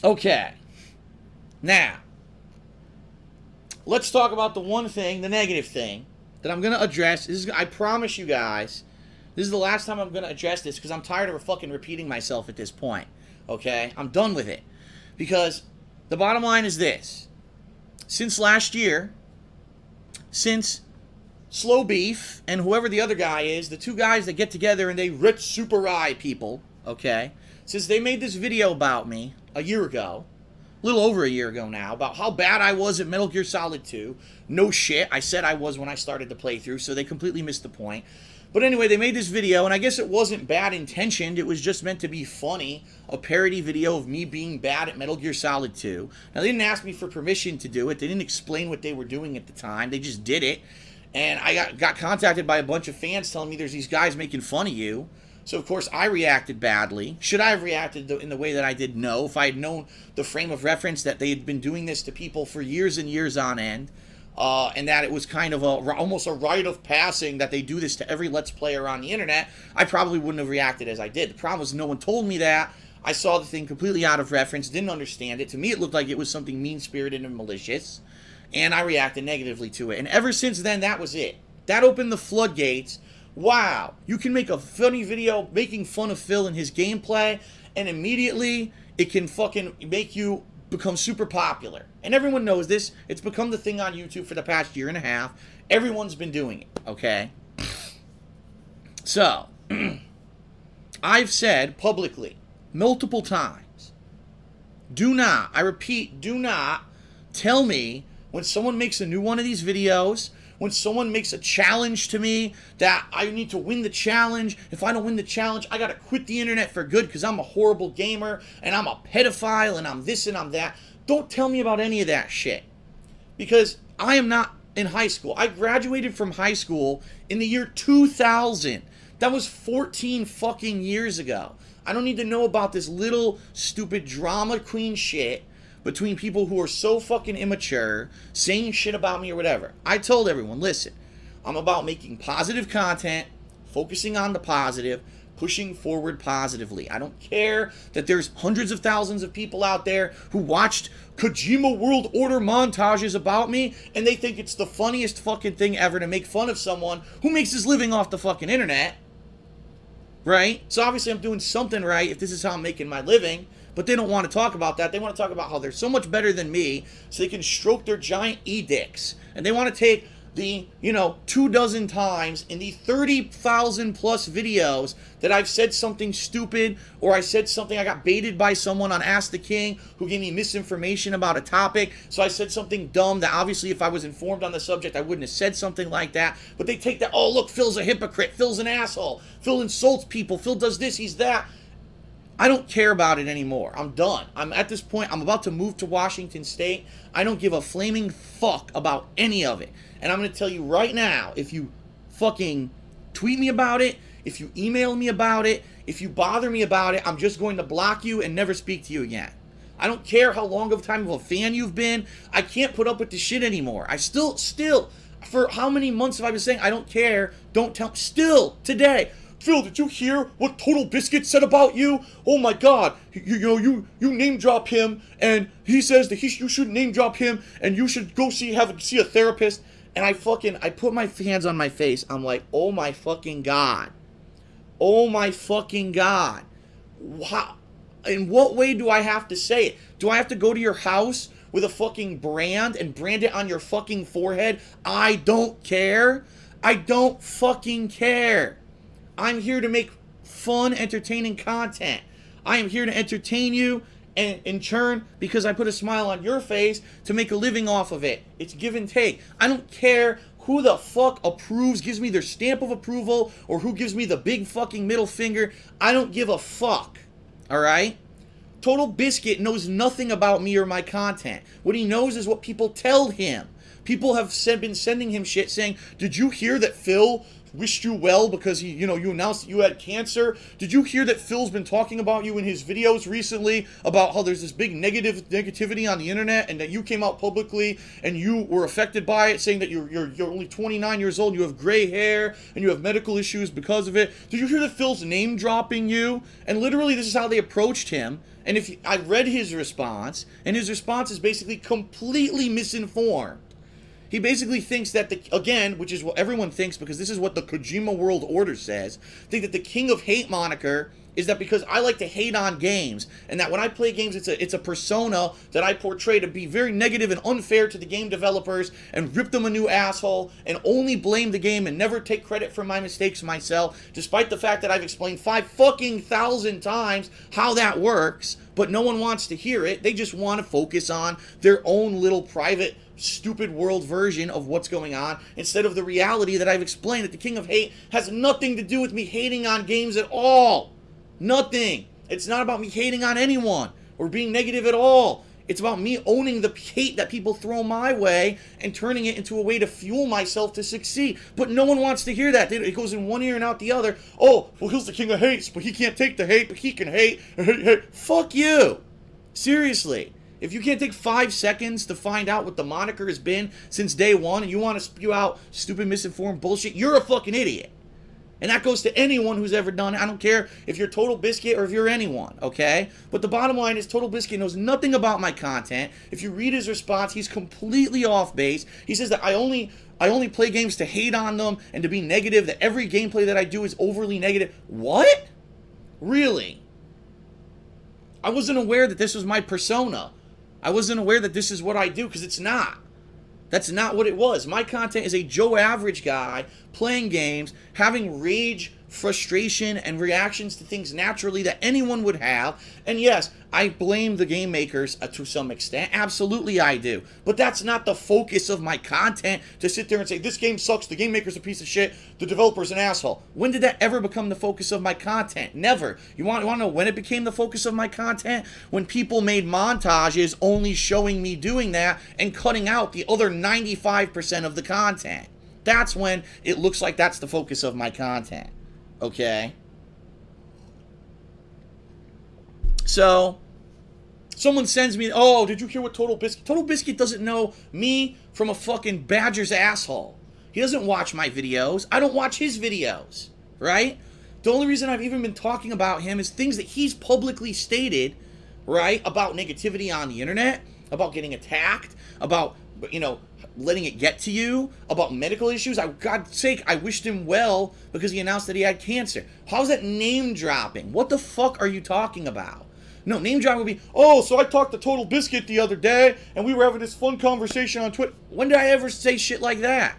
Okay. Now, let's talk about the one thing, the negative thing, that I'm going to address. I promise you guys, this is the last time I'm going to address this because I'm tired of fucking repeating myself at this point. Okay? I'm done with it. Because the bottom line is this. Since last year, since Slow Beef and whoever the other guy is, the two guys that get together and they rich super rye people, okay, since they made this video about me a year ago, a little over a year ago now, about how bad I was at Metal Gear Solid 2. No shit, I said I was when I started the playthrough, so they completely missed the point. But anyway, they made this video, and I guess it wasn't bad intentioned. It was just meant to be funny, a parody video of me being bad at Metal Gear Solid 2. Now, they didn't ask me for permission to do it. They didn't explain what they were doing at the time. They just did it. And I got contacted by a bunch of fans telling me there's these guys making fun of you. So, of course, I reacted badly. Should I have reacted in the way that I did? No. If I had known the frame of reference that they had been doing this to people for years and years on end, and that it was kind of almost a rite of passing that they do this to every Let's Player on the internet, I probably wouldn't have reacted as I did. The problem was no one told me that. I saw the thing completely out of reference, didn't understand it. To me, it looked like it was something mean-spirited and malicious, and I reacted negatively to it. And ever since then, that was it. That opened the floodgates. Wow, you can make a funny video making fun of Phil and his gameplay, and immediately it can fucking make you become super popular. And everyone knows this. It's become the thing on YouTube for the past year and a half. Everyone's been doing it, okay? So, I've said publicly, multiple times, do not, I repeat, do not tell me when someone makes a new one of these videos, when someone makes a challenge to me that I need to win the challenge. If I don't win the challenge, I gotta quit the internet for good because I'm a horrible gamer and I'm a pedophile and I'm this and I'm that. Don't tell me about any of that shit. Because I am not in high school. I graduated from high school in the year 2000. That was 14 fucking years ago. I don't need to know about this little stupid drama queen shit between people who are so fucking immature, saying shit about me or whatever. I told everyone, listen, I'm about making positive content, focusing on the positive, pushing forward positively. I don't care that there's hundreds of thousands of people out there who watched Kojima World Order montages about me, and they think it's the funniest fucking thing ever to make fun of someone who makes his living off the fucking internet. Right? So obviously I'm doing something right if this is how I'm making my living. But they don't want to talk about that. They want to talk about how they're so much better than me so they can stroke their giant e-dicks. And they want to take the, 24 times in the 30,000 plus videos that I've said something stupid or I said something, I got baited by someone on Ask the King who gave me misinformation about a topic. So I said something dumb that obviously if I was informed on the subject, I wouldn't have said something like that. But they take that, oh, look, Phil's a hypocrite. Phil's an asshole. Phil insults people. Phil does this, he's that. I don't care about it anymore. I'm done. I'm at this point, I'm about to move to Washington State. I don't give a flaming fuck about any of it. And I'm going to tell you right now, if you fucking tweet me about it, if you email me about it, if you bother me about it, I'm just going to block you and never speak to you again. I don't care how long of a time of a fan you've been. I can't put up with this shit anymore. I still, for how many months have I been saying, I don't care, don't tell, still, today, Phil, did you hear what TotalBiscuit said about you? Oh my God, you name drop him, and he says that you should name drop him, and you should go see a therapist. And I put my hands on my face. I'm like, oh my fucking God, oh my fucking God. Wow. In what way do I have to say it? Do I have to go to your house with a fucking brand and brand it on your fucking forehead? I don't care. I don't fucking care. I'm here to make fun, entertaining content. I am here to entertain you, and in turn, because I put a smile on your face, to make a living off of it. It's give and take. I don't care who the fuck approves, gives me their stamp of approval, or who gives me the big fucking middle finger. I don't give a fuck. Alright? TotalBiscuit knows nothing about me or my content. What he knows is what people tell him. People have been sending him shit saying, did you hear that Phil wished you well because he, you announced that you had cancer? Did you hear that Phil's been talking about you in his videos recently about how there's this big negativity on the internet and that you came out publicly and you were affected by it, saying that you're only 29 years old, you have gray hair and you have medical issues because of it? Did you hear that Phil's name dropping you? And literally this is how they approached him And if you, I read his response, and his response is basically completely misinformed. He basically thinks that, again, which is what everyone thinks because this is what the Kojima World Order says, think that the King of Hate moniker is that because I like to hate on games, and that when I play games, it's a persona that I portray to be very negative and unfair to the game developers, and rip them a new asshole, and only blame the game and never take credit for my mistakes myself, despite the fact that I've explained 5,000 times how that works, but no one wants to hear it. They just want to focus on their own little private stupid world version of what's going on instead of the reality that I've explained, that the King of Hate has nothing to do with me hating on games at all. Nothing. It's not about me hating on anyone or being negative at all. It's about me owning the hate that people throw my way and turning it into a way to fuel myself to succeed. But no one wants to hear that. It goes in one ear and out the other. Oh, well, he's the King of Hates, but he can't take the hate, but he can hate. Fuck you. Seriously. If you can't take 5 seconds to find out what the moniker has been since day one and you want to spew out stupid, misinformed bullshit, you're a fucking idiot. And that goes to anyone who's ever done it. I don't care if you're TotalBiscuit or if you're anyone, okay? But the bottom line is TotalBiscuit knows nothing about my content. If you read his response, he's completely off base. He says that I only play games to hate on them and to be negative, that every gameplay that I do is overly negative. What? Really? I wasn't aware that this was my persona. I wasn't aware that this is what I do, because it's not. That's not what it was. My content is a Joe Average guy playing games, having rage, frustration, and reactions to things naturally that anyone would have. And yes, I blame the game makers to some extent. Absolutely I do. But that's not the focus of my content, to sit there and say, this game sucks, the game maker's a piece of shit, the developer's an asshole. When did that ever become the focus of my content? Never. You want to know when it became the focus of my content? When people made montages only showing me doing that and cutting out the other 95% of the content. That's when it looks like that's the focus of my content. Okay? So, someone sends me, oh, did you hear what TotalBiscuit? TotalBiscuit doesn't know me from a fucking badger's asshole. He doesn't watch my videos. I don't watch his videos, right? The only reason I've even been talking about him is things that he's publicly stated, right, about negativity on the internet, about getting attacked, about, you know, letting it get to you, about medical issues. God's sake, I wished him well because he announced that he had cancer. How's that name dropping? What the fuck are you talking about? No, name dropping would be, oh, so I talked to TotalBiscuit the other day and we were having this fun conversation on Twitter. When did I ever say shit like that?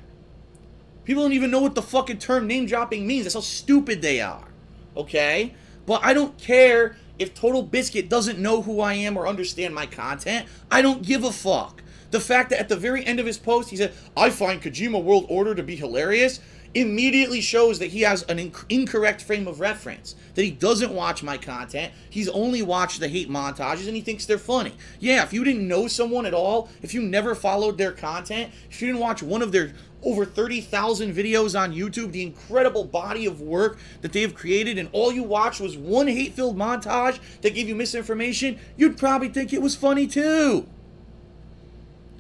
People don't even know what the fucking term name dropping means. That's how stupid they are. Okay? But I don't care if TotalBiscuit doesn't know who I am or understand my content. I don't give a fuck. The fact that at the very end of his post, he said, I find Kojima World Order to be hilarious, immediately shows that he has an incorrect frame of reference. That he doesn't watch my content. He's only watched the hate montages and he thinks they're funny. Yeah, if you didn't know someone at all, if you never followed their content, if you didn't watch one of their over 30,000 videos on YouTube, the incredible body of work that they have created, and all you watched was one hate-filled montage that gave you misinformation, you'd probably think it was funny too.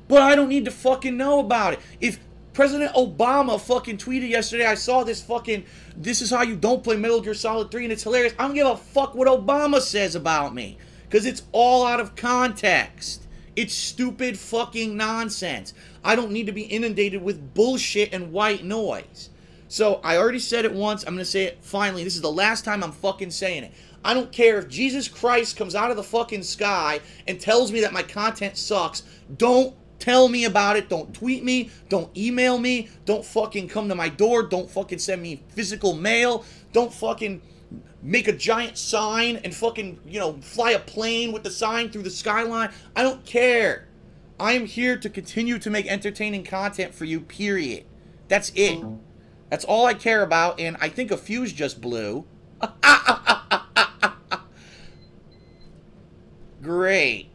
But I don't need to fucking know about it. If President Obama fucking tweeted yesterday, I saw this fucking, this is how you don't play Metal Gear Solid 3 and it's hilarious, I don't give a fuck what Obama says about me. Because it's all out of context. It's stupid fucking nonsense. I don't need to be inundated with bullshit and white noise. So, I already said it once, I'm going to say it finally. This is the last time I'm fucking saying it. I don't care if Jesus Christ comes out of the fucking sky and tells me that my content sucks. Don't tell me about it. Don't tweet me. Don't email me. Don't fucking come to my door. Don't fucking send me physical mail. Don't fucking make a giant sign and fucking, you know, fly a plane with the sign through the skyline. I don't care. I am here to continue to make entertaining content for you, period. That's it. That's all I care about, and I think a fuse just blew. Great.